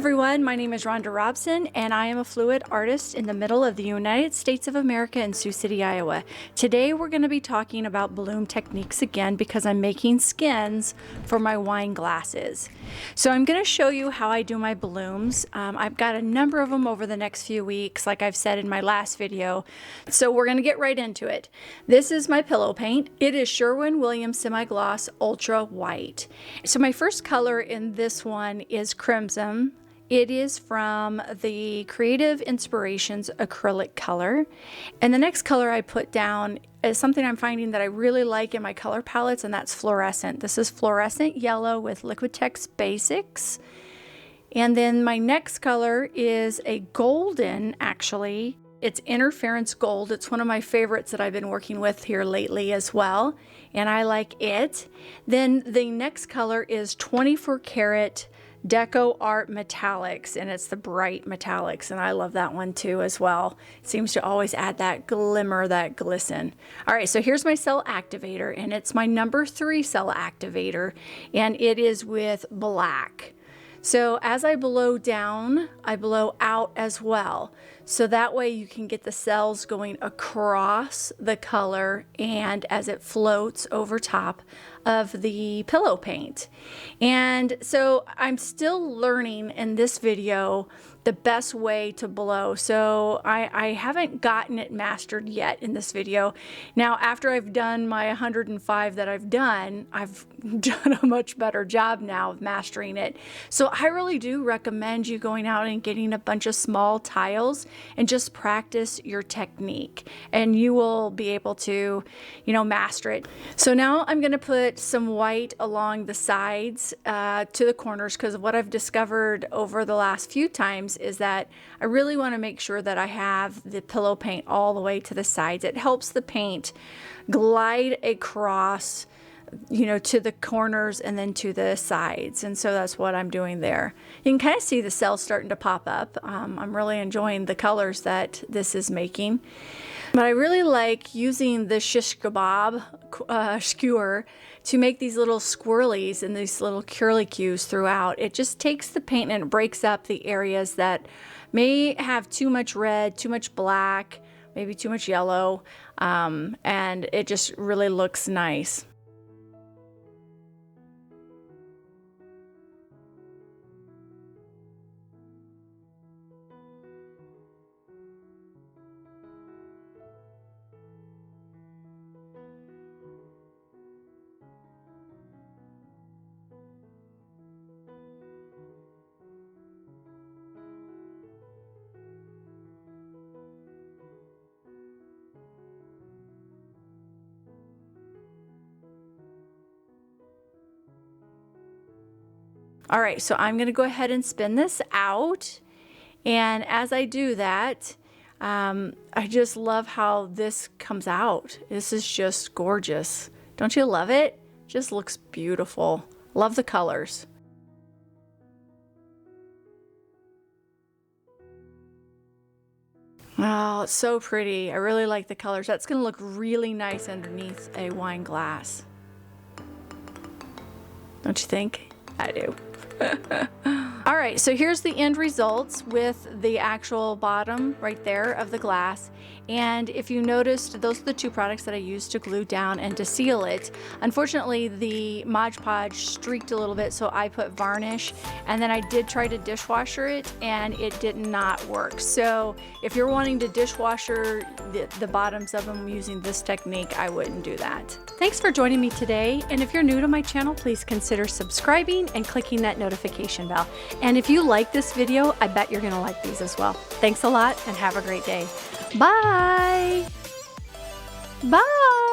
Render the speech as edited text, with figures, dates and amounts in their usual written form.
everyone, my name is Rhonda Robson and I am a fluid artist in the middle of the United States of America in Sioux City, Iowa. Today we're going to be talking about bloom techniques again because I'm making skins for my wine glasses. So I'm going to show you how I do my blooms. I've got a number of them over the next few weeks, like I've said in my last video. So we're going to get right into it. This is my pillow paint. It is Sherwin-Williams Semi-Gloss Ultra White. So my first color in this one is Crimson. It is from the Creative Inspirations acrylic color. And the next color I put down is something I'm finding that I really like in my color palettes, and that's fluorescent. This is fluorescent yellow with Liquitex Basics. And then my next color is a golden, actually. It's Interference Gold. It's one of my favorites that I've been working with here lately as well, and I like it. Then the next color is 24 karat Deco Art Metallics, and it's the bright metallics, and I love that one too as well. It seems to always add that glimmer, that glisten. All right, so here's my cell activator, and it's my number 3 cell activator, and it is with black. So as I blow down, I blow out as well. So that way you can get the cells going across the color and as it floats over top of the pillow paint. And so I'm still learning in this video the best way to blow. So I haven't gotten it mastered yet in this video. Now, after I've done my 105 that I've done a much better job now of mastering it. So I really do recommend you going out and getting a bunch of small tiles and just practice your technique, and you will be able to, master it. So now I'm going to put some white along the sides to the corners, because what I've discovered over the last few times is that I really want to make sure that I have the pillow paint all the way to the sides. It helps the paint glide across, to the corners and then to the sides. And so that's what I'm doing there. You can kind of see the cells starting to pop up. I'm really enjoying the colors that this is making. But I really like using the shish kebab skewer to make these little swirlies and these little curlicues throughout. It just takes the paint and it breaks up the areas that may have too much red, too much black, maybe too much yellow, and it just really looks nice. All right, so I'm gonna go ahead and spin this out. And as I do that, I just love how this comes out. This is just gorgeous. Don't you love it? Just looks beautiful. Love the colors. Oh, it's so pretty. I really like the colors. That's gonna look really nice underneath a wine glass. Don't you think? I do. All right, so here's the end results with the actual bottom right there of the glass. And if you noticed, those are the 2 products that I used to glue down and to seal it. Unfortunately, the Mod Podge streaked a little bit, so I put varnish, and then I did try to dishwasher it and it did not work. So if you're wanting to dishwasher the bottoms of them using this technique, I wouldn't do that. Thanks for joining me today, and if you're new to my channel, please consider subscribing and clicking that notification bell. And if you like this video, I bet you're gonna like these as well. Thanks a lot and have a great day. Bye! Bye!